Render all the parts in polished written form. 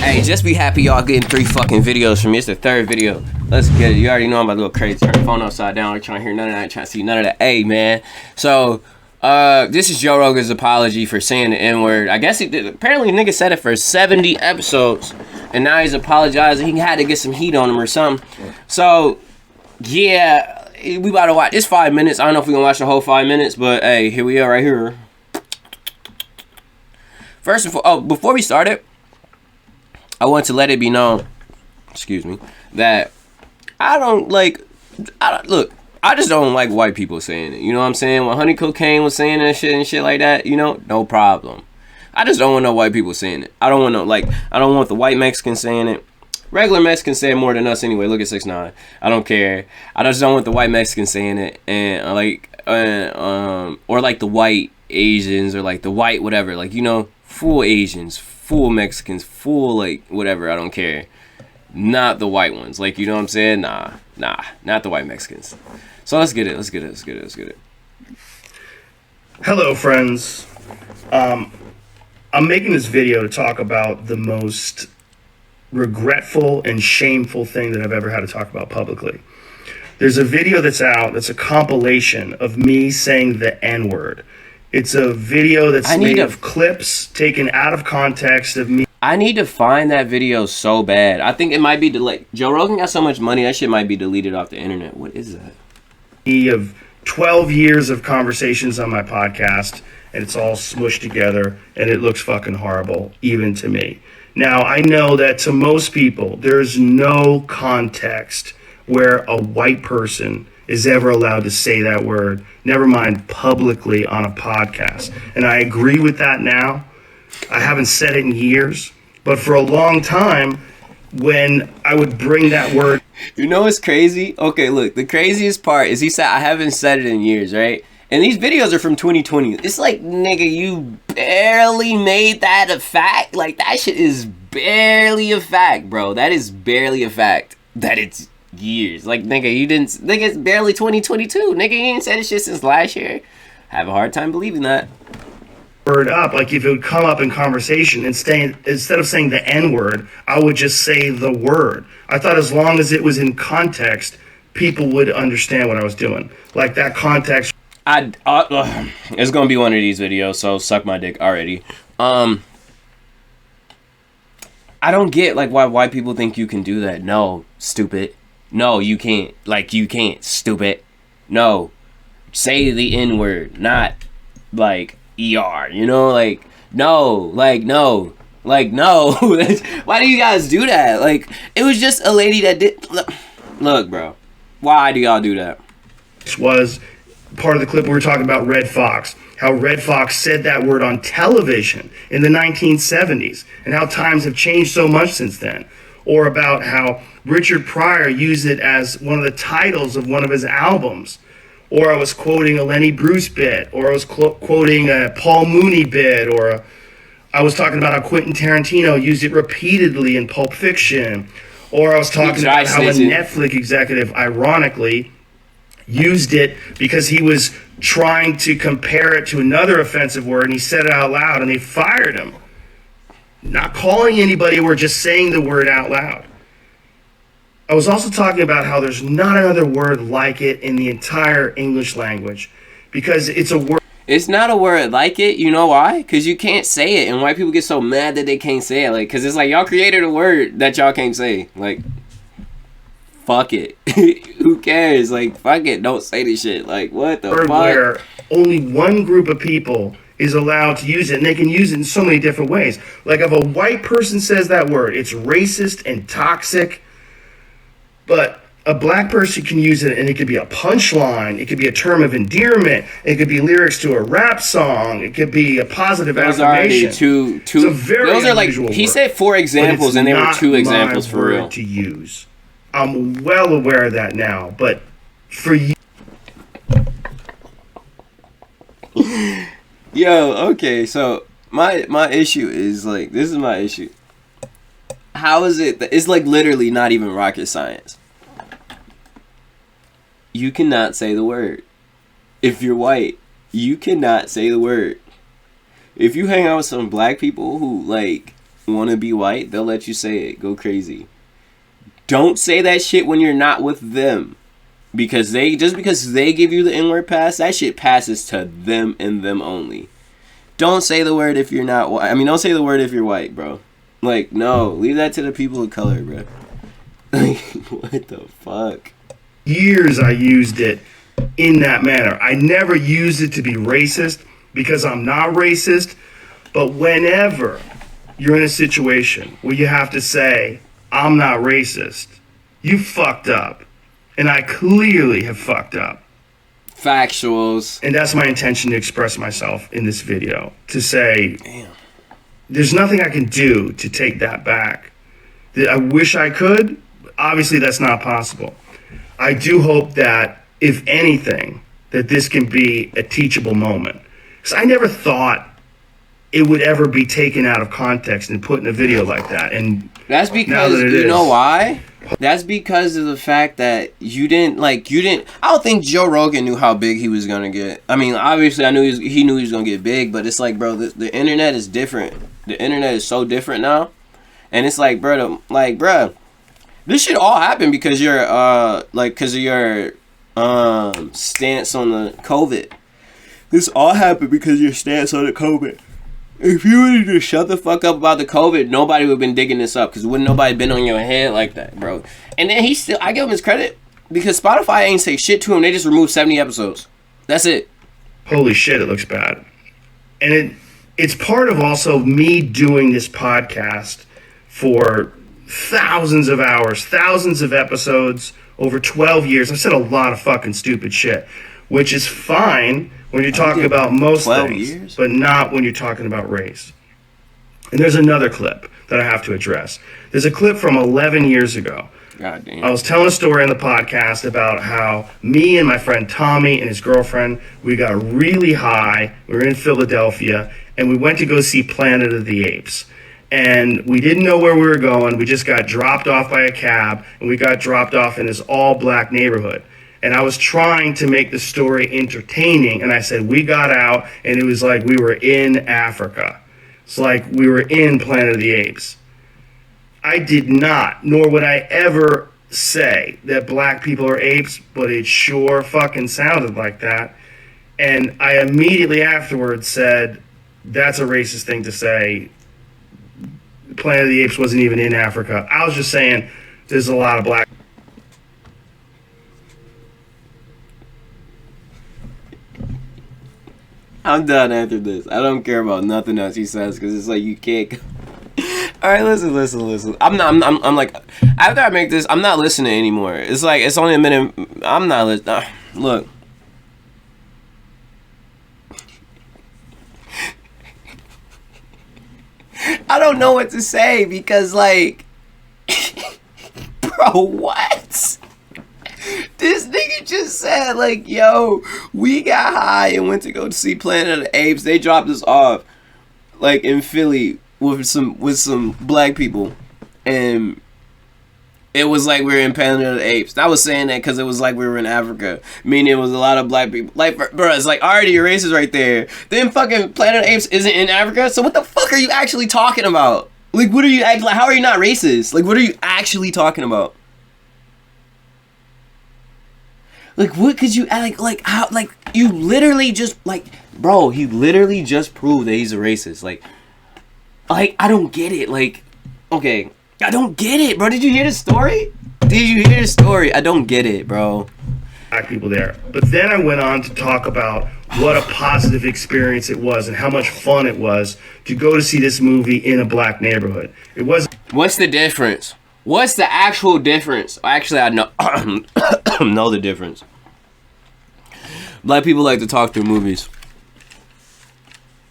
Hey, just be happy y'all getting 3 fucking videos from me. It's the 3rd video. Let's get it. You already know I'm about to go crazy. Turn the phone upside down. I'm trying to hear none of that. I'm trying to see none of that. Hey, man. So, this is Joe Rogan's apology for saying the N-word. I guess he did. Apparently, nigga said it for 70 episodes. And now he's apologizing. He had to get some heat on him or something. So, yeah. We about to watch. It's 5 minutes. I don't know if we're going to watch the whole 5 minutes. But, hey, here we are right here. First of all, before we started, I want to let it be known, excuse me, that I just don't like white people saying it. You know what I'm saying? When Honey Cocaine was saying that shit and shit like that, you know, no problem. I just don't want no white people saying it. I don't want the white Mexicans saying it. Regular Mexicans say it more than us anyway. Look at 6ix9ine. I don't care. I just don't want the white Mexicans saying it, and or like the white Asians or like the white whatever, like, you know, full Asians, full Mexicans, full like whatever, I don't care. Not the white ones. Like, you know what I'm saying? Nah, not the white Mexicans. So let's get it. Hello, friends. I'm making this video to talk about the most regretful and shameful thing that I've ever had to talk about publicly. There's a video that's out that's a compilation of me saying the N-word. It's a video that's made of clips taken out of context of me. I need to find that video so bad. I think it might be like Joe Rogan got so much money, that shit might be deleted off the internet. What is that? Of 12 years of conversations on my podcast, and it's all smushed together, and it looks fucking horrible, even to me. Now, I know that to most people, there's no context where a white person is ever allowed to say that word, never mind publicly on a podcast. And I agree with that now. I haven't said it in years, but for a long time, when I would bring that word... You know what's crazy? Okay, look, the craziest part is he said, I haven't said it in years, right? And these videos are from 2020. It's like, nigga, you barely made that a fact. Like, that shit is barely a fact, bro. That is barely a fact. That it's years. Like, nigga, it's barely 2022. Nigga, you ain't said this shit since last year. I have a hard time believing that. Word up, like if it would come up in conversation, instead of saying the N-word, I would just say the word. I thought as long as it was in context, people would understand what I was doing. Like that context. It's gonna be one of these videos, so suck my dick already. I don't get like why white people think you can do that. No, stupid. No, you can't. Like, you can't, stupid. No. Say the N-word, not like ER, you know? Like, no. Like, no. Like, no. Why do you guys do that? Like, it was just a lady that did... Look, bro. Why do y'all do that? This was part of the clip we were talking about Red Fox. How Red Fox said that word on television in the 1970s. And how times have changed so much since then. Or about how Richard Pryor used it as one of the titles of one of his albums. Or I was quoting a Lenny Bruce bit, or I was quoting a Paul Mooney bit, or I was talking about how Quentin Tarantino used it repeatedly in Pulp Fiction, or I was talking about how a Netflix executive, ironically, used it because he was trying to compare it to another offensive word, and he said it out loud, and they fired him. Not calling anybody, we're just saying the word out loud. I was also talking about how there's not another word like it in the entire English language, because it's a word. It's not a word like it. You know why? Because you can't say it, and white people get so mad that they can't say it. Like, because it's like y'all created a word that y'all can't say. Like, fuck it. Who cares? Like, fuck it. Don't say this shit. Like, what the fuck? Where only one group of people is allowed to use it, and they can use it in so many different ways. Like, if a white person says that word, it's racist and toxic. But a black person can use it, and it could be a punchline. It could be a term of endearment. It could be lyrics to a rap song. It could be a positive affirmation. Two. It's a very those are like unusual he word, said 4 examples, and they were 2 examples for real. To use, I'm well aware of that now. But for you, yo, okay. So my issue is like, this is my issue. How is it that it's like literally not even rocket science? You cannot say the word. If you're white, you cannot say the word. If you hang out with some black people who like want to be white, they'll let you say it. Go crazy. Don't say that shit when you're not with them. Because because they give you the N-word pass, that shit passes to them and them only. Don't say the word if you're not white. I mean, don't say the word if you're white, bro. Like, no. Leave that to the people of color, bro. Like, what the fuck? Years I used it in that manner. I never used it to be racist because I'm not racist. But whenever you're in a situation where you have to say, I'm not racist, you fucked up. And I clearly have fucked up. Factuals. And that's my intention to express myself in this video. To say, damn, there's nothing I can do to take that back. I wish I could. Obviously, that's not possible. I do hope that, if anything, that this can be a teachable moment. Because I never thought it would ever be taken out of context and put in a video like that. And that's because, you know why? That's because of the fact that you didn't. I don't think Joe Rogan knew how big he was gonna get. I mean, obviously, I knew he knew he was gonna get big, but it's like, bro, the internet is different. The internet is so different now, and it's like, bro, this shit all happened because your because of your stance on the COVID. This all happened because of your stance on the COVID. If you would have just shut the fuck up about the COVID, nobody would have been digging this up, because wouldn't nobody been on your head like that, bro. And then I give him his credit, because Spotify ain't say shit to him. They just removed 70 episodes. That's it. Holy shit, it looks bad. And it's part of also me doing this podcast for thousands of hours, thousands of episodes, over 12 years. I've said a lot of fucking stupid shit, which is fine when you're talking about most things, but not when you're talking about race. And there's another clip that I have to address. There's a clip from 11 years ago. God damn. I was telling a story on the podcast about how me and my friend Tommy and his girlfriend, we got really high. We were in Philadelphia, and we went to go see Planet of the Apes. And we didn't know where we were going. We just got dropped off by a cab, and we got dropped off in this all-black neighborhood. And I was trying to make the story entertaining, and I said we got out, and it was like we were in Africa. It's like we were in Planet of the Apes. I did not, nor would I ever say that black people are apes, but it sure fucking sounded like that. And I immediately afterwards said, that's a racist thing to say. Planet of the Apes wasn't even in Africa. I was just saying there's a lot of black. I'm done after this. I don't care about nothing else he says, because it's like you can't. All right, listen. I'm like, after I make this, I'm not listening anymore. It's like, it's only a minute. I'm not listening. Look. I don't know what to say, because, like, bro, what? This nigga just said, like, yo, we got high and went to go see Planet of the Apes. They dropped us off, like, in Philly with some black people, and it was like we were in Planet of the Apes. I was saying that because it was like we were in Africa, meaning it was a lot of black people. Like, bro, it's like, already you're racist right there. Then fucking Planet of the Apes isn't in Africa, so what the fuck are you actually talking about? Like, what are you like? How are you not racist? Like, what are you actually talking about? Like, what could you, like, how, like, you literally just, like, bro, he literally just proved that he's a racist. Like, I don't get it. Like, okay, I don't get it, bro. Did you hear the story? I don't get it, bro. Black people there. But then I went on to talk about what a positive experience it was and how much fun it was to go to see this movie in a black neighborhood. It was. What's the difference? What's the actual difference? Actually, I know know the difference. Black people like to talk through movies,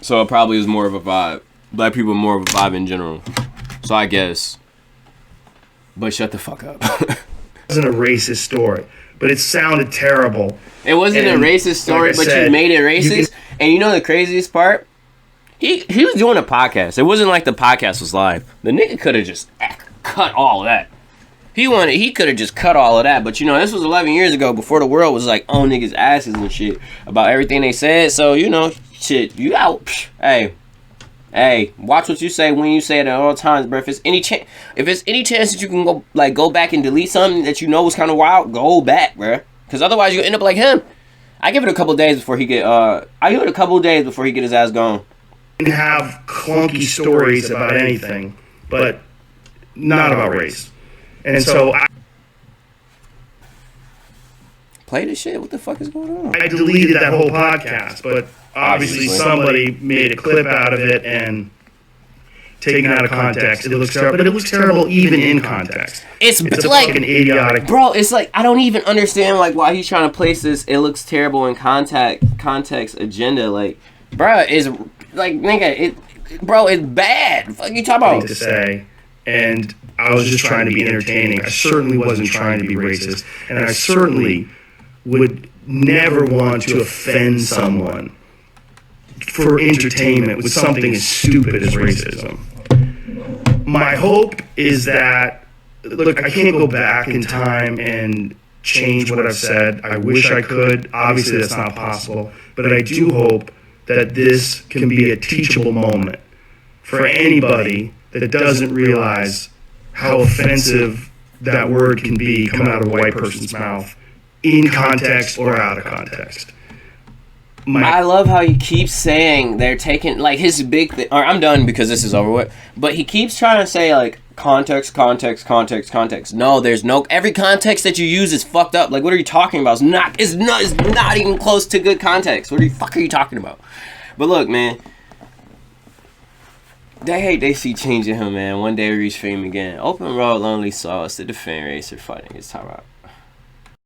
so it probably is more of a vibe. Black people are more of a vibe in general, so I guess. But shut the fuck up. It wasn't a racist story, but it sounded terrible. It wasn't a racist story, but you made it racist. And you know the craziest part? He was doing a podcast. It wasn't like the podcast was live. The nigga could have just cut all of that. He could have just cut all of that, but you know, this was 11 years ago, before the world was like on niggas' asses and shit about everything they said. So, you know, shit, you out. Hey, Hey, watch what you say when you say it at all times, bro. If it's any chance that you can go back and delete something that you know was kind of wild, go back, bro. Because otherwise you end up like him. I give it a couple days before he get his ass gone. And have clunky stories about anything, but not about race. And so play this shit. What the fuck is going on? I deleted that whole podcast, but obviously somebody made a clip out of it and taken out of context. It looks terrible, but it looks terrible even in context. It's like fucking idiotic, bro. It's like I don't even understand like why he's trying to place this. It looks terrible in context agenda. Like, bro, is like nigga. Bro, it's bad. Fuck you talking about? To say, and I was just trying to be entertaining. I certainly wasn't trying to be racist, and I certainly would never want to offend someone for entertainment with something as stupid as racism. My hope is that, look, I can't go back in time and change what I've said. I wish I could. Obviously, that's not possible. But I do hope that this can be a teachable moment for anybody that doesn't realize how offensive that word can be coming out of a white person's mouth, in context or out of context. I love how he keeps saying they're taking, like, his big thing, or I'm done because this is over with, but he keeps trying to say, like, context. No, there's no, every context that you use is fucked up. Like, what are you talking about? It's not even close to good context. What the fuck are you talking about? But look, man, they see changing him, man. One day we reach fame again. Open road, lonely sauce, the defend racer fighting his top out.